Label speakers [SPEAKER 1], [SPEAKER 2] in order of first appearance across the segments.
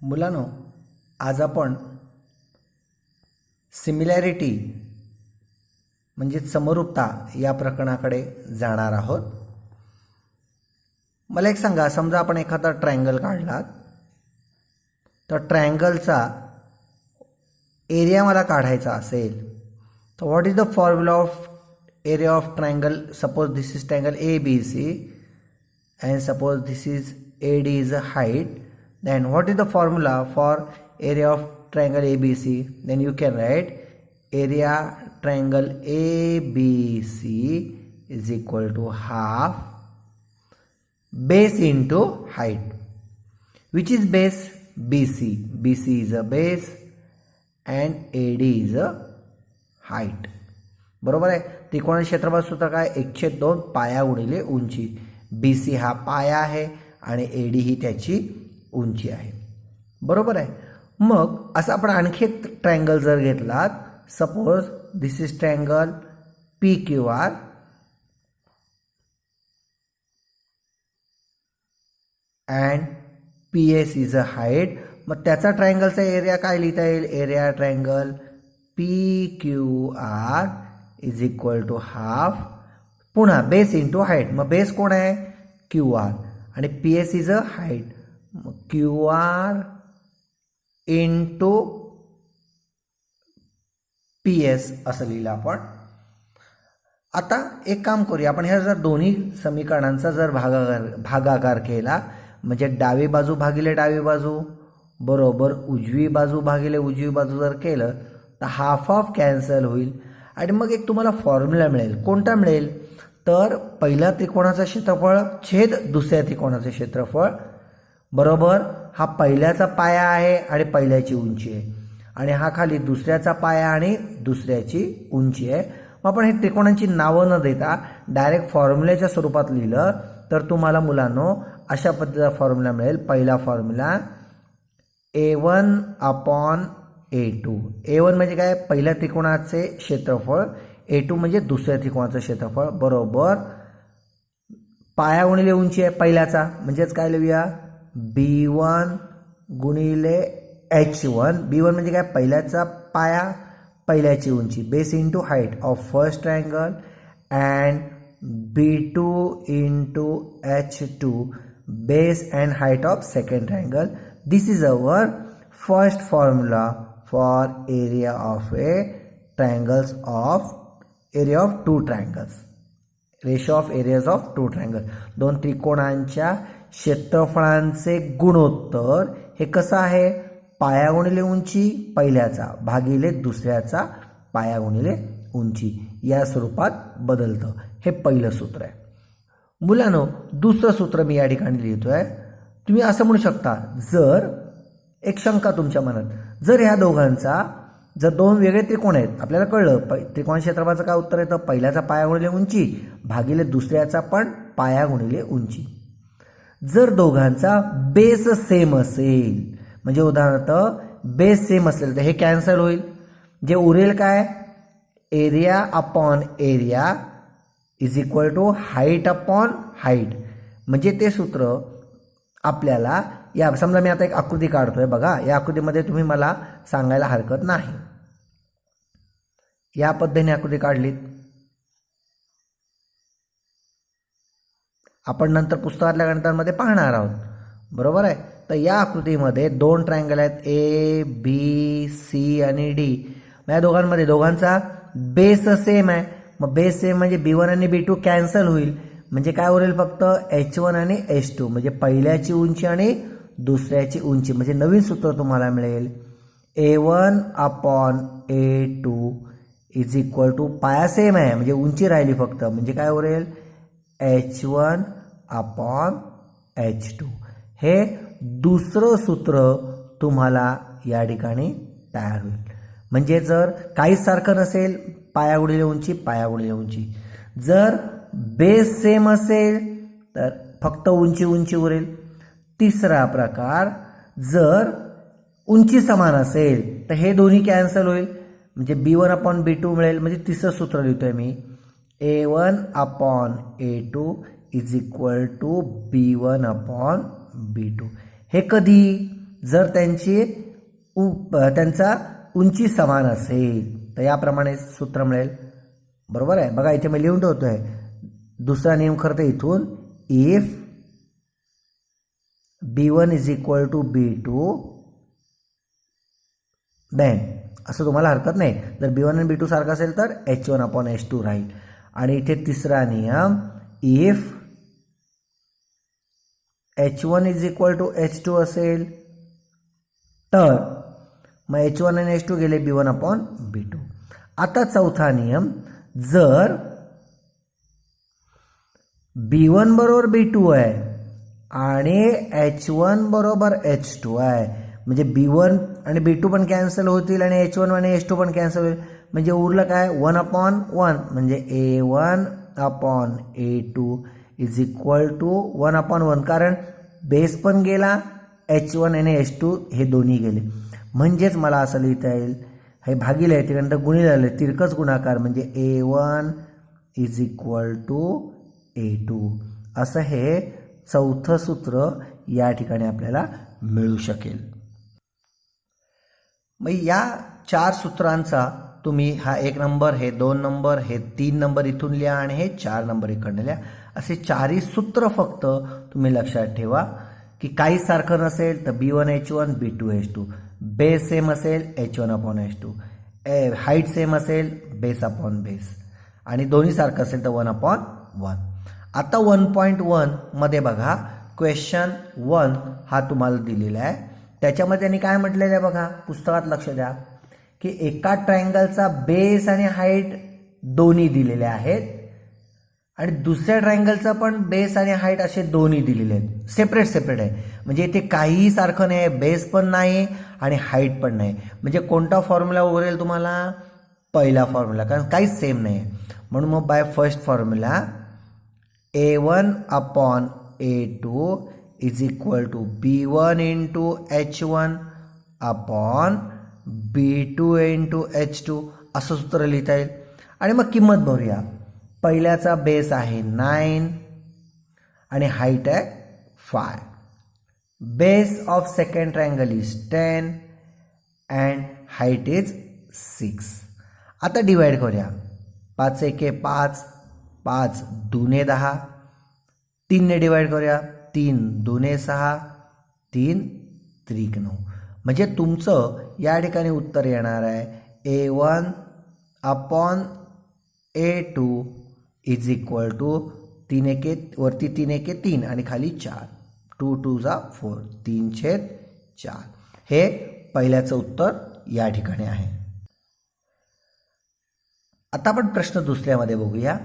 [SPEAKER 1] मुलांनो, आज आपण सिमिलॅरिटी म्हणजे समरूपता या प्रकरणाकडे जाणार आहोत. मला एक सांगा, समजा आपण एखादा ट्रायंगल काढला तर ट्रायंगलचा एरिया मला काढायचा असेल तर what is the formula of area of triangle. Suppose this is triangle ABC and suppose this is AD is a height, then what is the formula for area of triangle ABC? Then you can write area triangle ABC is equal to half base into height. Which is base? BC. BC is a base and AD is a height. बरोबर आहे. त्रिकोण क्षेत्रफळ सूत्र काय? 1/2 पाया गुणिले उंची. BC हा पाया आहे आणि AD ही त्याची उंची आहे. बरोबर आहे. मग असं आपण आणखी एक ट्रायंगल जर घेतलात, suppose this is triangle PQR and PS is a height. मग त्याचा ट्रायंगलचा एरिया काय लिहिता येईल? Area triangle PQR is equal to half, पुन्हा बेस इंटू हाईट. मग बेस कोण आहे? QR आणि PS इज अ हाईट. मग QR इंटू PS असं लिहिलं आपण. आता एक काम करूया, आपण ह्या जर दोन्ही समीकरणांचा जर भागाकार केला, म्हणजे डावी बाजू भागिले डावी बाजू बरोबर उजवी बाजू भागिले उजवी बाजू जर केलं तर हाफ ऑफ कॅन्सल होईल आणि मग एक तुम्हाला फॉर्म्युला मिळेल. कोणता मिळेल? तर पहिल्या त्रिकोणाचं क्षेत्रफळ छेद दुसऱ्या त्रिकोणाचं क्षेत्रफळ बरोबर हा पहिल्याचा पाया आहे आणि पहिल्याची उंची आहे, आणि हा खाली दुसऱ्याचा पाया आणि दुसऱ्याची उंची आहे. मग आपण हे त्रिकोणांची नावं न देता डायरेक्ट फॉर्म्युल्याच्या स्वरूपात लिहिलं तर तुम्हाला मुलांनो अशा पद्धतीचा फॉर्म्युला मिळेल. पहिला फॉर्म्युला A1/A2. A1 म्हणजे काय? पहिल्या त्रिकोणाचे क्षेत्रफळ. A2 म्हणजे दुसऱ्या त्रिकोणाचं क्षेत्रफळ बरोबर पाया गुणिले उंची आहे पहिल्याचा, म्हणजेच काय लिहूया? B1 गुणिले H1. B1 म्हणजे काय? पहिल्याचा पाया पहिल्याची उंची. Base into height of first triangle and B2 into H2 base and height of second triangle. This is our first formula for area of a triangles of area of two triangles. Ratio of areas of two triangle. दोन त्रिकोणांच्या क्षेत्रफळांचे गुणोत्तर हे कसं आहे? पाया गुणिले उंची पहिल्याचा भागिले दुसऱ्याचा पाया गुणिले उंची या स्वरूपात बदलतं. हे पहिलं सूत्र आहे. मुलांनो, दुसरं सूत्र मी या ठिकाणी लिहितोय. तुम्ही असं म्हणू शकता, जर एक शंका तुमच्या मनात, जर ह्या दोघांचा जर दोन वेगळे त्रिकोण आहेत, आपल्याला कळलं त्रिकोण क्षेत्रफळाचं काय उत्तर येतं? पहिल्याचा पाया गुणिले उंची भागिले दुसऱ्याचा पण पाया गुणिले उंची. जर दोघांचा बेस सेम असेल, म्हणजे उदाहरणार्थ बेस सेम असेल तर हे कॅन्सल होईल. जे उरेल काय? Area upon area is equal to height upon height. म्हणजे ते सूत्र आपल्याला या, समजा मी आता एक आकृती काढतोय बघा, या आकृतीमध्ये तुम्ही मला सांगायला हरकत नाही. या पद्धतीने आकृती काढलीत. आपण नंतर पुस्तकातल्या गणितांमध्ये पाहणार आहोत. बरोबर आहे. तर या आकृतीमध्ये दोन ट्रायंगल आहेत ABC आणि D. या दोघांमध्ये दोघांचा बेस सेम आहे. मग बेस सेम म्हणजे B1 आणि B2 कॅन्सल होईल. म्हणजे काय उरेल? फक्त H1 आणि H2, म्हणजे पहिल्याची उंची आणि दुसऱ्याची उंची. म्हणजे नवीन सूत्र तुम्हाला मिळेल A1/A2 इज इक्वल टू पाया सेम आहे म्हणजे उंची राहिली फक्त, म्हणजे काय उरेल? H1/H2. हे दुसरं सूत्र तुम्हाला या ठिकाणी तयार होईल. म्हणजे जर काहीच सारखं नसेल, पाया गुणिले उंची पाया गुणिले उंची. जर बेस सेम असेल तर फक्त उंची उंची उरेल. तिसरा प्रकार, जर उंची समान असेल तर हे दोन्ही कॅन्सल होईल, म्हणजे B1/B2 मिळेल. म्हणजे तिसरं सूत्र लिहितोय मी, A1/A2 is equal to B1/B2. हे कधी? जर त्यांचा उंची समान असेल तर याप्रमाणे सूत्र मिळेल. बरोबर आहे. बघा इथे मी लिहून ठेवतोय. दुसरा नियम खरं तर इथून if B1 is equal to B2 then असं तुम्हाला हरकत नाही. जर B1 आणि B2 सारखं असेल तर H1/H2 राहील. आणि इथे तिसरा नियम if H1 is equal to H2 असेल तर मग H1 आणि H2 गेले B1/B2. आता चौथा नियम जर B1 बरोबर B2 आहे आणि H1 बरोबर H2 आहे म्हणजे B1 आणि B2 पण कॅन्सल होतील आणि H1 आणि H2 पण कॅन्सल होईल म्हणजे उरलं काय 1/1 म्हणजे A1/A2 इज इक्वल टू 1/1 कारण बेस पण गेला H1 आणि H2 हे दोन्ही गेले म्हणजेच मला असं लिहिता येईल हे भागिले आहे तिकडे गुणिले आले तिरकस गुणाकार म्हणजे A1 is equal to A2 असं हे चौथं सूत्र या ठिकाणी आपल्याला मिळू शकेल. मग या 4 सूत्रांचा तुम्ही हा 1 नंबर हे 2 नंबर हे 3 नंबर इथून लिहा आणि हे 4 नंबर इकडनं लिहा असे 4ही सूत्र फक्त तुम्ही लक्षात ठेवा की काही सारखं नसेल तर B1H1 B2H2 बेस सेम असेल H1/H2 हाईट सेम असेल बेस अपॉन बेस आणि दोन्ही सारखं असेल तर 1/1. आता 1.1 मध्ये बघा क्वेश्चन 1 हा तुम्हाला दिलेला आहे त्याच्यामध्ये त्यांनी काय म्हटलेलं आहे बघा पुस्तकात लक्ष द्या की एका ट्रायंगलचा बेस आणि हाईट दोन्ही दिलेले आहेत आणि दुसऱ्या ट्रायंगलचा पण बेस आणि हाईट असे दोन्ही दिलेले आहेत सेपरेट आहे म्हणजे इथे काहीही सारखं नाही बेस पण नाही आणि हाईट पण नाही म्हणजे कोणता फॉर्म्युला उरेल तुम्हाला पहिला फॉर्म्युला कारण काहीच सेम नाही म्हणून मग by first formula A1/A2 is equal to B1 into H1 upon B2 into H2 असं सूत्र लिहिता येईल. आणि मग किंमत भरूया. पहिल्याचा बेस आहे 9 आणि हाईट आहे 5. Base of second triangle is 10 and height is 6. आता डिवाइड करूया. 5 एके 5 5 दुने 10 3 ने डिवाइड करूया 3 दुने 6 3 त्रिक 9 म्हणजे तुमचं या ठिकाणी उत्तर येणार आहे A1/A2 इज इक्वल टू 3 एके वरती 3 एके 3 आणि खाली 4 2 2 4 3/4 हे पहिल्याचं उत्तर या ठिकाणी आहे. आता आपण प्रश्न दुसऱ्यामध्ये बघूया.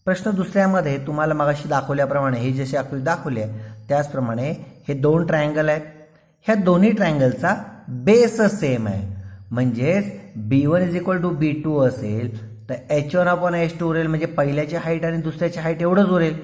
[SPEAKER 1] प्रश्न दुसऱ्यामध्ये तुम्हाला मगाशी दाखवल्याप्रमाणे हे जसे आकृती दाखवली आहे त्याचप्रमाणे हे 2 ट्रायंगल आहेत. ह्या दोन्ही ट्रायंगलचा बेस सेम आहे म्हणजेच B1 is equal to B2 असेल तर H1/H2 उरेल म्हणजे पहिल्याची हाईट आणि दुसऱ्याची हाईट एवढंच उरेल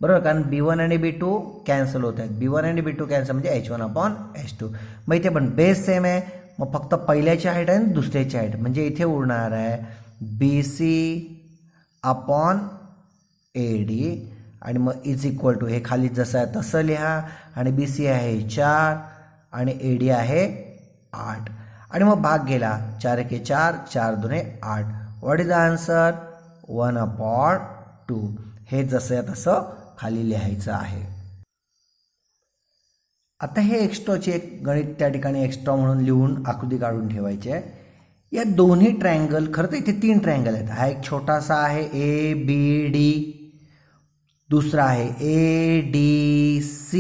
[SPEAKER 1] बरोबर कारण B1 आणि B2 कॅन्सल होत आहेत B1 आणि B2 कॅन्सल म्हणजे H1/H2 मग इथे पण बेस सेम आहे मग फक्त पहिल्याची हाईट आणि दुसऱ्याची हाईट म्हणजे इथे उरणार आहे BC/AD आणि मग इज इक्वल टू हे खाली जसं आहे तसं लिहा आणि BC आहे 4 आणि AD आहे 8 आणि मग भाग गेला 4 एके 4 4 दुने 8 व्हॉट इज द आन्सर 1/2 हे जसं तसं खाली लिहायचं आहे. आता हे एक्स्ट्राचे एक गणित त्या ठिकाणी एक्स्ट्रा म्हणून लिहून आकृती काढून ठेवायची आहे. या दोन्ही ट्रायंगल खरं तर इथे 3 ट्रायंगल आहेत. हा एक छोटासा आहे ABD दुसरा आहे ADC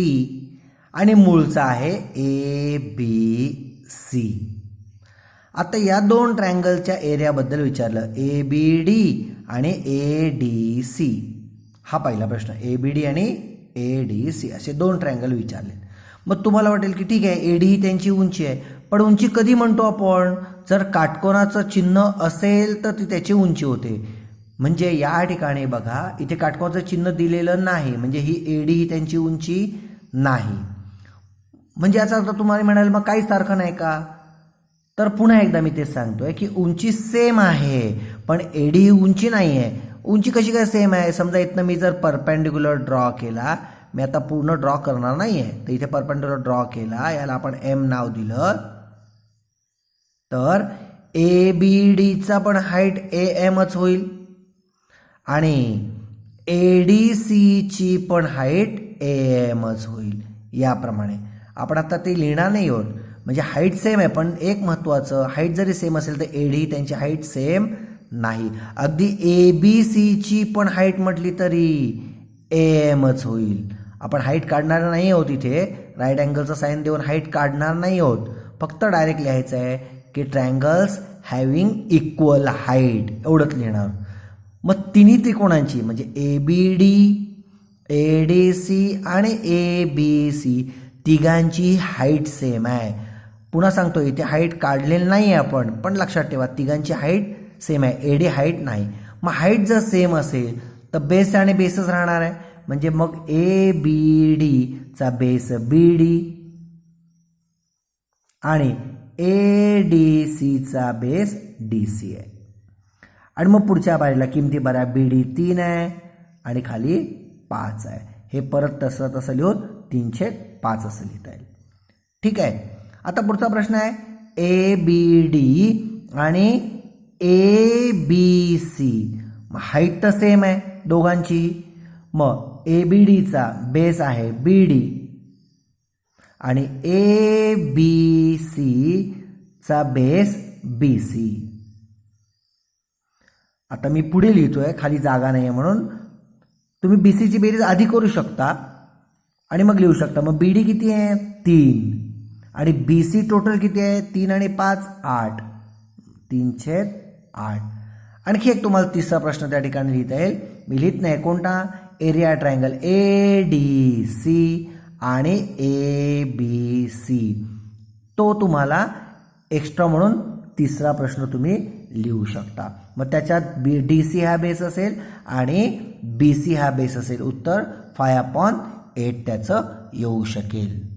[SPEAKER 1] आणि मूळचा आहे ABC. आता या 2 ट्रायंगलच्या एरियाबद्दल विचारलं ABD आणि ADC हा पहिला प्रश्न ABD आणि ADC असे 2 ट्रायंगल विचारले. मग तुम्हाला वाटेल की ठीक आहे AD ही त्यांची उंची आहे पण उंची कधी म्हणतो आपण जर काटकोनाचं चिन्ह असेल तर ती त्याची उंची होते म्हणजे या ठिकाणी बघा इथे काटकोनाचं चिन्ह दिलेलं नाही म्हणजे ही AD ही त्यांची उंची नाही म्हणजे याचा अर्थ तुम्हाला म्हणाल मग काही सारखं नाही का तर पुन्हा एकदा मी तेच सांगतोय की उंची सेम आहे पण AD ही उंची नाही आहे. उंची कशी काय सेम आहे समजा इथनं मी जर परपेंडिक्युलर ड्रॉ केला मी आता पूर्ण ड्रॉ करणार नाही आहे. तर इथे परपेंडिक्युलर ड्रॉ केला, याला आपण एम नाव दिलं. तर ए बी डीचा पण हाईट ए एमच होईल आणि ए डी सीची पण हाईट ए एमच होईल. याप्रमाणे आपण आता ते लिहिणार नाही आहोत, म्हणजे हाईट सेम आहे, पण एक महत्त्वाचं, हाईट जरी सेम असेल तर ए डी त्यांची हाईट सेम नाही. अगदी ए बी सीची पण हाईट म्हटली तरी ए एमच होईल. आपण हाईट काढणार नाही आहोत, इथे राईट अँगलचं साईन देऊन हाईट काढणार नाही आहोत, फक्त डायरेक्ट लिहायचं आहे की ट्रायंगल्स हॅव्हिंग इक्वल हाईट एवढंच लिहिणार. मग तिन्ही त्रिकोणांची म्हणजे A B D, A D C आणि ए बी सी तिघांची हाईट सेम आहे. पुन्हा सांगतो, इथे हाईट काढलेली नाही आहे आपण, पण लक्षात ठेवा तिघांची हाईट सेम आहे, ए डी हाईट नाही. मग हाईट जर सेम असेल तर बेस आणि बेसच राहणार आहे, म्हणजे मग ए बी डीचा बेस बी डी आणि ए डी सीचा बेस डी सी आहे. आणि मग पुढच्या बाजूला किमती बऱ्या, बी डी 3 आहे आणि खाली 5 आहे. हे परत तसं लिहून 3/5 असं लिहिता येईल. ठीक आहे. आता पुढचा प्रश्न आहे ए बी डी आणि ए बी सी. हाईट तर सेम आहे दोघांची, मग ए बी डीचा बेस आहे बी डी आणि ए बी सीचा बेस बी सी. आता मी पुढे लिहितोय, खाली जागा नाही आहे म्हणून. तुम्ही बी सीची बेरीज आधी करू शकता आणि मग लिहू शकता. मग बी डी किती आहे 3 आणि बी सी टोटल किती आहे 3 आणि 5 8, 3/8. आणखी एक तुम्हाला तिसरा प्रश्न त्या ठिकाणी लिहिता येईल, मी लिहित नाही कोणता, area triangle A D C आणि ए बी सी. तो तुम्हाला एक्स्ट्रा म्हणून तिसरा प्रश्न तुम्ही लिहू शकता. मग त्याच्यात डी सी हा बेस असेल आणि बी सी हा बेस असेल. उत्तर 5/8 त्याचं येऊ शकेल.